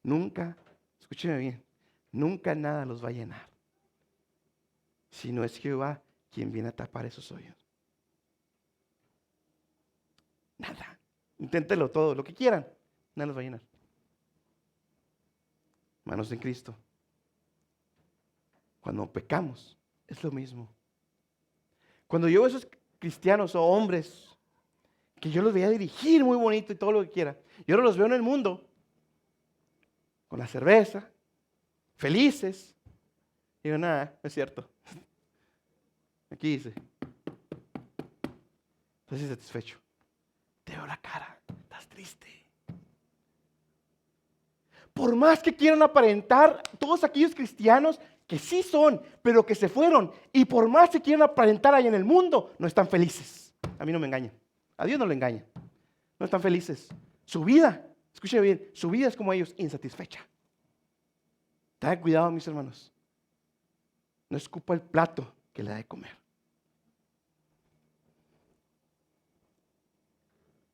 Nunca, escúcheme bien, nunca nada los va a llenar. Si no es Jehová quien viene a tapar esos hoyos. Nada. Inténtelo todo, lo que quieran, nada los va a llenar. Manos en Cristo. Cuando pecamos, es lo mismo. Cuando yo veo esos cristianos o hombres que yo los veía dirigir muy bonito y todo lo que quiera, yo ahora los veo en el mundo con la cerveza, felices. Digo, nada, no es cierto. Aquí dice, estás insatisfecho. Te veo la cara, estás triste. Por más que quieran aparentar, todos aquellos cristianos que sí son, pero que se fueron, y por más que quieran aparentar ahí en el mundo, no están felices. A mí no me engañan. A Dios no lo engañan. No están felices. Su vida, escuche bien, su vida es como ellos, insatisfecha. Tengan cuidado, mis hermanos. No escupa el plato que le da de comer.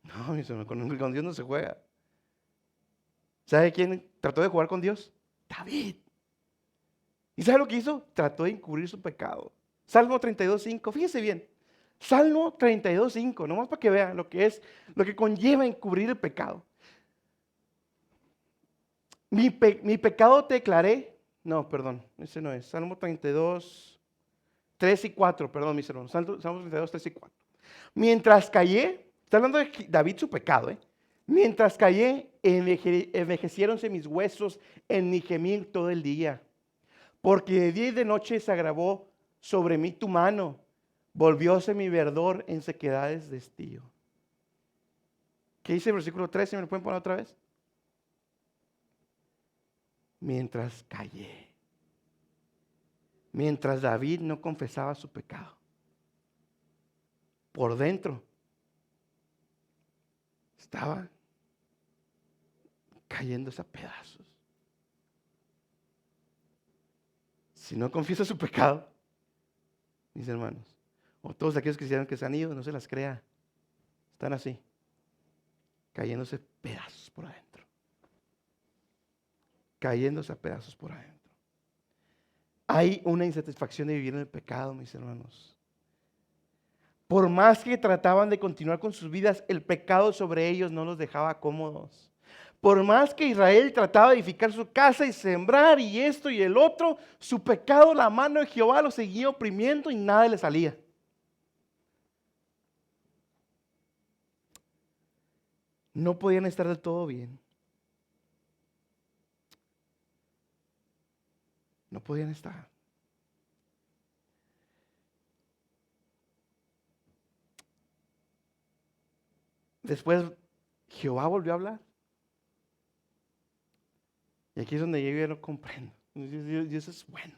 No, mis hermanos, con Dios no se juega. ¿Sabe quién trató de jugar con Dios? David. ¿Y sabe lo que hizo? Trató de encubrir su pecado. Salmo 32:5, fíjese bien. Salmo 32:5, nomás para que vean lo que es, lo que conlleva encubrir el pecado. Mi pecado te declaré. No, perdón, ese no es. Salmo 32, 3 y 4, perdón, mis hermanos. Salmo 32, 3 y 4. Mientras callé, está hablando de David su pecado, Mientras callé, envejeciéronse mis huesos en mi gemir todo el día. Porque de día y de noche se agravó sobre mí tu mano, volvióse mi verdor en sequedades de estío. ¿Qué dice el versículo 13? ¿Me lo pueden poner otra vez? Mientras callé. Mientras David no confesaba su pecado. Por dentro estaba cayéndose a pedazos. si no confiesa su pecado, mis hermanos, o todos aquellos cristianos que se han ido, no se las crea, están así, cayéndose pedazos por adentro, cayéndose a pedazos por adentro. Hay una insatisfacción de vivir en el pecado, mis hermanos. Por más que trataban de continuar con sus vidas, el pecado sobre ellos no los dejaba cómodos. Por más que Israel trataba de edificar su casa y sembrar y esto y el otro, su pecado, la mano de Jehová lo seguía oprimiendo y nada le salía. No podían estar del todo bien. No podían estar. Después Jehová volvió a hablar. Y aquí es donde yo ya no comprendo. Dios es bueno.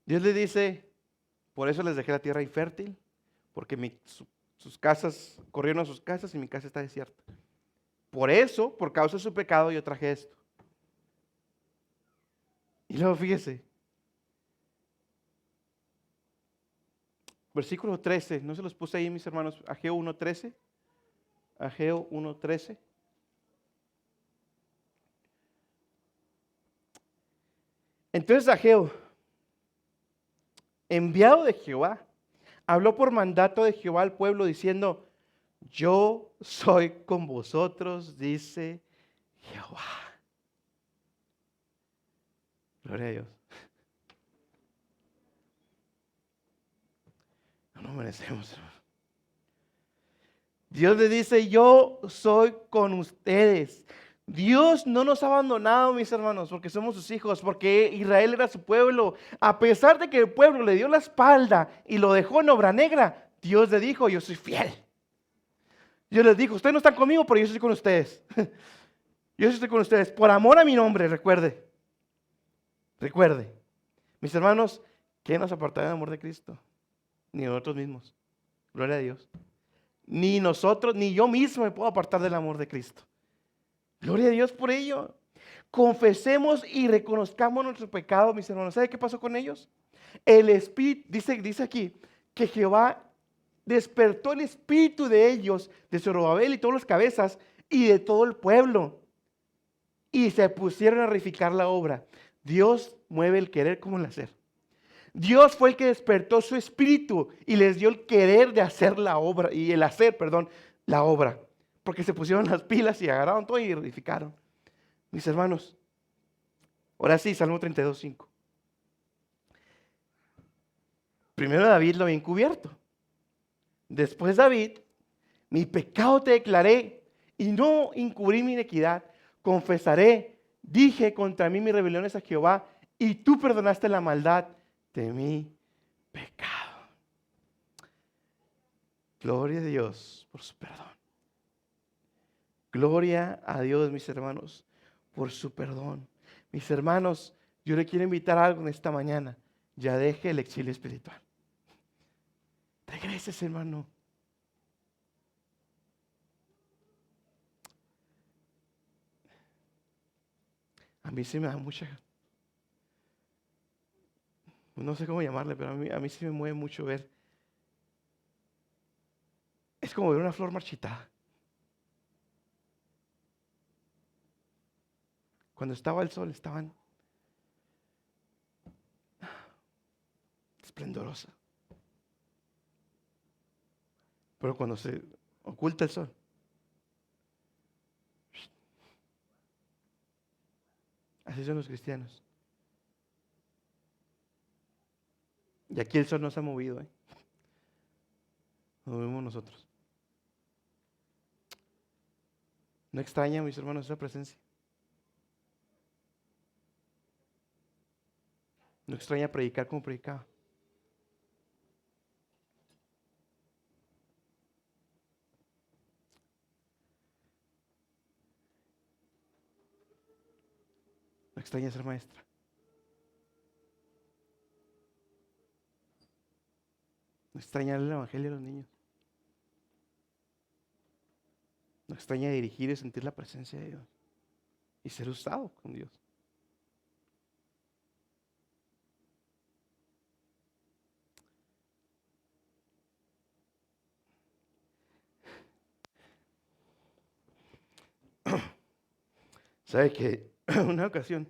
Dios le dice, por eso les dejé la tierra infértil, porque sus casas, corrieron a sus casas y mi casa está desierta. Por eso, por causa de su pecado, yo traje esto. Y luego fíjese, versículo 13, no se los puse ahí, mis hermanos, Ageo 1:13. Ageo 1:13. Entonces Ageo, enviado de Jehová, habló por mandato de Jehová al pueblo diciendo, yo soy con vosotros, dice Jehová. Gloria a Dios. No nos merecemos, hermano. Dios le dice, yo soy con ustedes. Dios no nos ha abandonado, mis hermanos, porque somos sus hijos, porque Israel era su pueblo. A pesar de que el pueblo le dio la espalda y lo dejó en obra negra, Dios le dijo, yo soy fiel. Dios les dijo, ustedes no están conmigo, pero yo estoy con ustedes. Yo estoy con ustedes, por amor a mi nombre, recuerde. Recuerde, mis hermanos, ¿qué nos apartará del amor de Cristo? Ni nosotros mismos. Gloria a Dios. Ni nosotros, ni yo mismo me puedo apartar del amor de Cristo. Gloria a Dios por ello. Confesemos y reconozcamos nuestro pecado, mis hermanos. ¿Sabe qué pasó con ellos? El espíritu, dice aquí, que Jehová despertó el espíritu de ellos, de Zorobabel y todas las cabezas, y de todo el pueblo. Y se pusieron a reedificar la obra. Dios mueve el querer como el hacer. Dios fue el que despertó su espíritu y les dio el querer de hacer la obra, y el hacer, perdón, la obra. Porque se pusieron las pilas y agarraron todo y edificaron. Mis hermanos, ahora sí, Salmo 32:5. Primero David lo había encubierto. Después David, mi pecado te declaré y no encubrí mi iniquidad. Confesaré, dije contra mí mis rebeliones a Jehová y tú perdonaste la maldad de mi pecado. Gloria a Dios por su perdón. Gloria a Dios, mis hermanos, por su perdón. Mis hermanos, yo le quiero invitar a algo en esta mañana. Ya deje el exilio espiritual. Regreses, hermano. A mí sí me da mucha, no sé cómo llamarle, pero a mí sí me mueve mucho ver. Es como ver una flor marchitada. Cuando estaba el sol, estaban esplendorosa. Pero cuando se oculta el sol, así son los cristianos. Y aquí el sol no se ha movido, ¿eh? Nos movemos nosotros. ¿No extraña, mis hermanos, esa presencia? ¿No extraña predicar como predicaba? ¿No extraña ser maestra? ¿No extraña el evangelio a los niños? ¿No extraña dirigir y sentir la presencia de Dios? y ser usado con Dios. ¿Sabe que una ocasión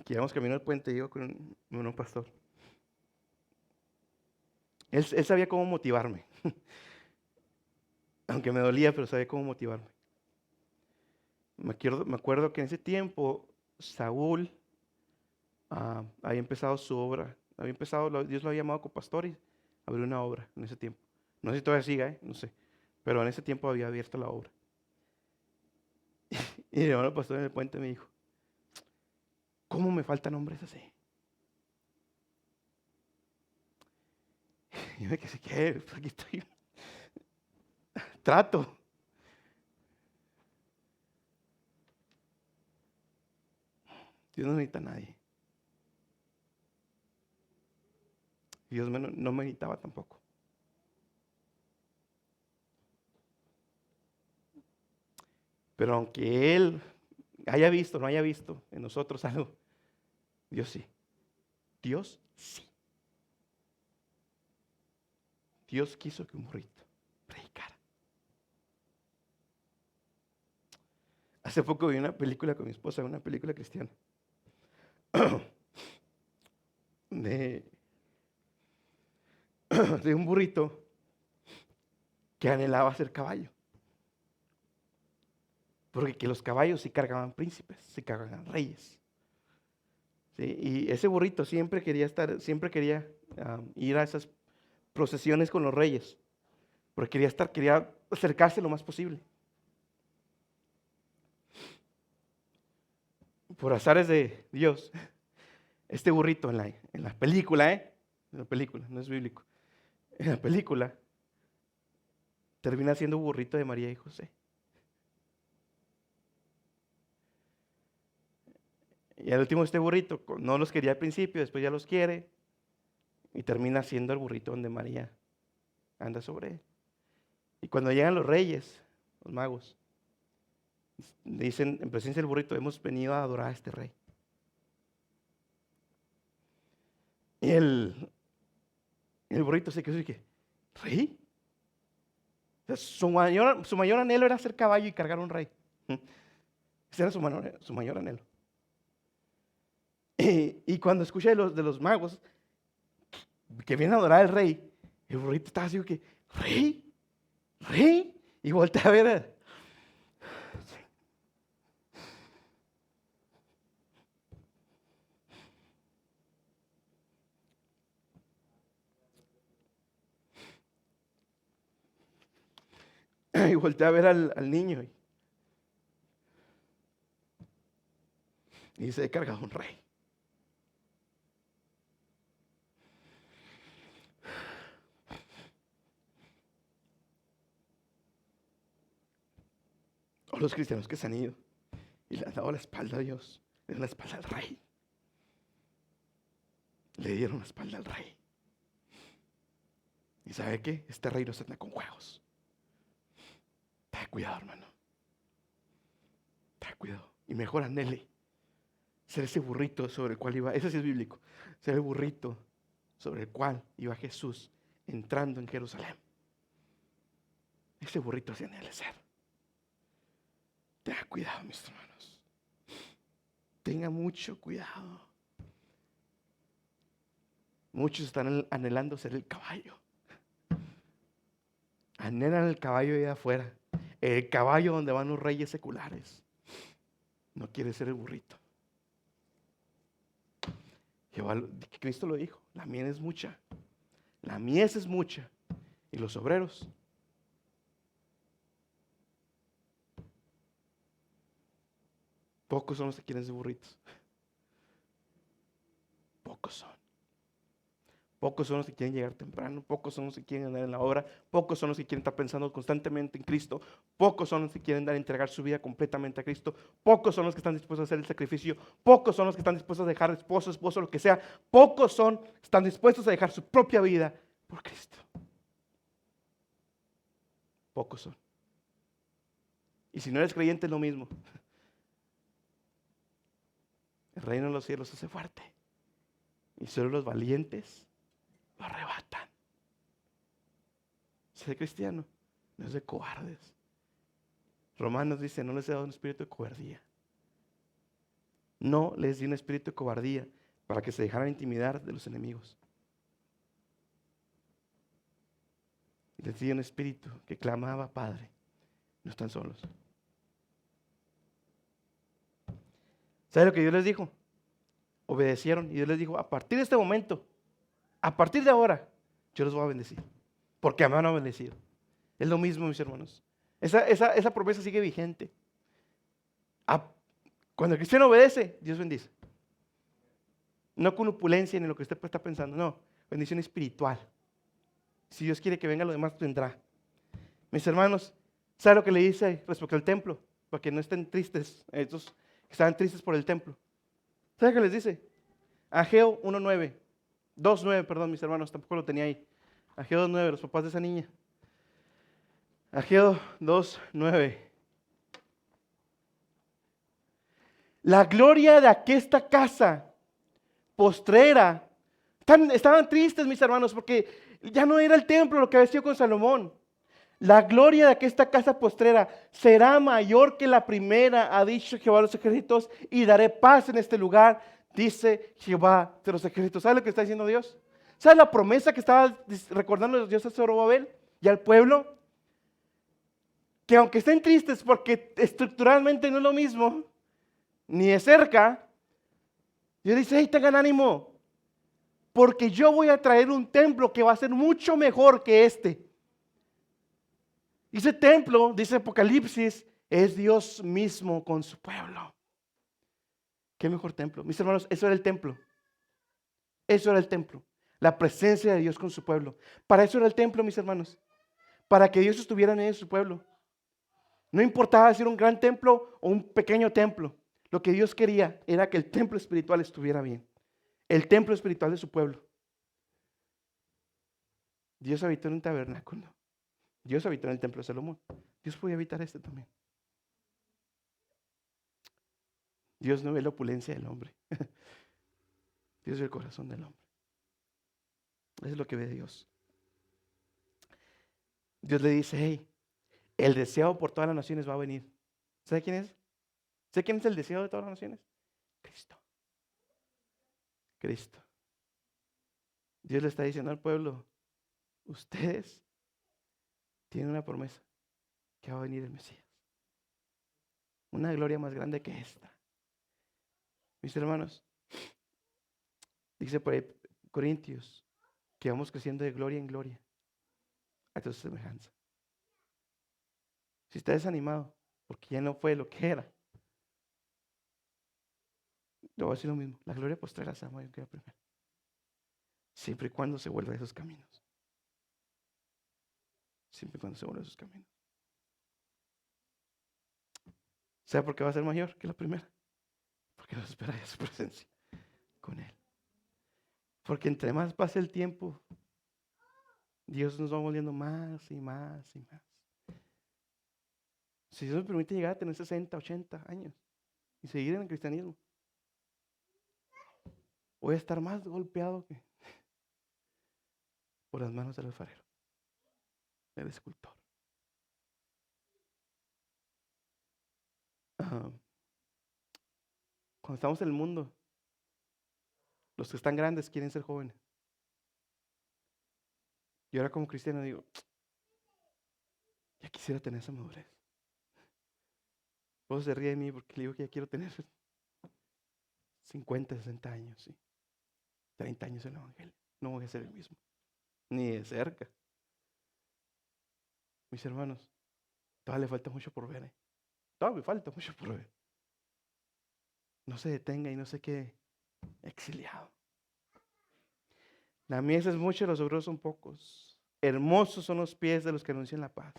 que íbamos caminando al puente, yo con un pastor? Él sabía cómo motivarme, aunque me dolía, pero sabía cómo motivarme. Me acuerdo que en ese tiempo Saúl había empezado su obra, Dios lo había llamado como pastor y abrió una obra en ese tiempo. No sé si todavía siga, no sé, pero en ese tiempo había abierto la obra. Y el hermano pastor en el puente me dijo, ¿cómo me faltan hombres así? Y yo me quedé, ¿qué? Pues aquí estoy. Trato. Dios no necesita a nadie. Dios no me necesitaba tampoco. Pero aunque Él haya visto, no haya visto en nosotros algo, Dios sí. Dios sí. Dios quiso que un burrito predicara. Hace poco vi una película con mi esposa, una película cristiana, de, de un burrito que anhelaba ser caballo. Porque que los caballos sí cargaban príncipes, sí cargaban reyes. ¿Sí? Y ese burrito siempre quería ir a esas procesiones con los reyes. Porque quería acercarse lo más posible. Por azares de Dios, este burrito en la película, en la película, no es bíblico, en la película termina siendo burrito de María y José. Y al último este burrito no los quería al principio, después ya los quiere y termina siendo el burrito donde María anda sobre él. Y cuando llegan los reyes, los magos, dicen en presencia del burrito, hemos venido a adorar a este rey. Y el burrito se quedó y que, ¿rey? O sea, su mayor anhelo era ser caballo y cargar un rey. Ese era su mayor anhelo. Y cuando escuché de los magos que vienen a adorar al rey, el burrito estaba así que, ¿rey? ¿Rey? Y volteé a ver. Y volteé a ver al niño. Y se ha cargado un rey. O los cristianos que se han ido y le han dado la espalda a Dios, le dieron la espalda al rey. Le dieron la espalda al rey. ¿Y sabe qué? Este rey no se anda con juegos. Ten cuidado, hermano. Ten cuidado. Y mejor anhele ser ese burrito sobre el cual iba. Ese sí es bíblico. Ser el burrito sobre el cual iba Jesús entrando en Jerusalén. Ese burrito se anhele ser. Tenga cuidado, mis hermanos. Tenga mucho cuidado. Muchos están anhelando ser el caballo. Anhelan el caballo allá afuera. El caballo donde van los reyes seculares. No quiere ser el burrito. Cristo lo dijo. La mies es mucha. La mies es mucha. Y los obreros. Pocos son los que quieren ser burritos. Pocos son. Pocos son los que quieren llegar temprano, pocos son los que quieren andar en la obra, pocos son los que quieren estar pensando constantemente en Cristo, pocos son los que quieren entregar su vida completamente a Cristo, pocos son los que están dispuestos a hacer el sacrificio, pocos son los que están dispuestos a dejar esposo, lo que sea, pocos están dispuestos a dejar su propia vida por Cristo. Pocos son. Y si no eres creyente es lo mismo. El reino de los cielos hace fuerte. Y solo los valientes lo arrebatan. Ser cristiano no es de cobardes. Romanos dice, no les he dado un espíritu de cobardía. No les di un espíritu de cobardía para que se dejaran intimidar de los enemigos. Les di un espíritu que clamaba, Padre. No están solos. ¿Sabe lo que Dios les dijo? Obedecieron y Dios les dijo, a partir de este momento, a partir de ahora, yo los voy a bendecir. Porque me han bendecido. Es lo mismo, mis hermanos. Esa promesa sigue vigente. Cuando el cristiano obedece, Dios bendice. No con opulencia ni lo que usted está pensando, no. Bendición espiritual. Si Dios quiere que venga, lo demás vendrá. Mis hermanos, ¿sabe lo que le dice respecto al templo? Para que no estén tristes, estos que estaban tristes por el templo. ¿Sabe qué les dice? Ageo 1:9. 2:9, perdón, mis hermanos, tampoco lo tenía ahí. Ageo 2:9, los papás de esa niña. Ageo 2:9. La gloria de aquesta casa postrera. Estaban tristes, mis hermanos, porque ya no era el templo lo que había sido con Salomón. La gloria de aquesta casa postrera será mayor que la primera, ha dicho Jehová de los ejércitos, y daré paz en este lugar, dice Jehová de los ejércitos. ¿Sabe lo que está diciendo Dios? ¿Sabe la promesa que estaba recordando Dios a Zorobabel y al pueblo? Que aunque estén tristes porque estructuralmente no es lo mismo, ni de cerca, Dios dice, hey, tengan ánimo, porque yo voy a traer un templo que va a ser mucho mejor que este. Y ese templo, dice Apocalipsis, es Dios mismo con su pueblo. ¿Qué mejor templo? Mis hermanos, eso era el templo. Eso era el templo. La presencia de Dios con su pueblo. Para eso era el templo, mis hermanos. Para que Dios estuviera en su pueblo. No importaba si era un gran templo o un pequeño templo. Lo que Dios quería era que el templo espiritual estuviera bien. El templo espiritual de su pueblo. Dios habitó en un tabernáculo. Dios habitó en el templo de Salomón. Dios podía habitar este también. Dios no ve la opulencia del hombre. Dios ve el corazón del hombre. Eso es lo que ve Dios. Dios le dice, hey, el deseo por todas las naciones va a venir. ¿Sabe quién es? ¿Sabe quién es el deseo de todas las naciones? Cristo. Cristo. Dios le está diciendo al pueblo, ustedes tienen una promesa, que va a venir el Mesías. Una gloria más grande que esta. Mis hermanos, dice por ahí Corintios, que vamos creciendo de gloria en gloria a tu semejanza. Si está desanimado, porque ya no fue lo que era, le voy a decir lo mismo, la gloria postrera será mayor que la primera. Siempre y cuando se vuelva a esos caminos. Siempre y cuando se vuelva a esos caminos. ¿Sabe por qué va a ser mayor que la primera? Porque nos espera ya su presencia con Él. Porque entre más pase el tiempo, Dios nos va volviendo más y más y más. Si Dios me permite llegar a tener 60, 80 años y seguir en el cristianismo, voy a estar más golpeado que por las manos del alfarero, del escultor. Cuando estamos en el mundo, los que están grandes quieren ser jóvenes. Y ahora como cristiano digo, ya quisiera tener esa madurez. Todos se ríe de mí porque le digo que ya quiero tener 50, 60 años, ¿sí? 30 años en el evangelio. No voy a ser el mismo, ni de cerca. Mis hermanos, todavía le falta mucho por ver. Todavía me falta mucho por ver. No se detenga y no se quede exiliado. La mies es mucha y los obreros son pocos. Hermosos son los pies de los que anuncian la paz.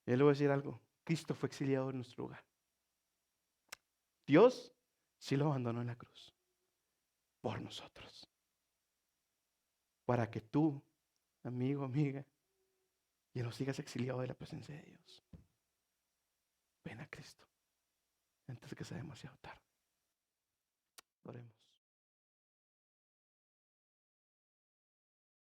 Yo le voy a decir algo. Cristo fue exiliado en nuestro lugar. Dios sí lo abandonó en la cruz. Por nosotros. Para que tú, amigo, amiga, ya no sigas exiliado de la presencia de Dios. Ven a Cristo. antes de que sea demasiado tarde. Oremos.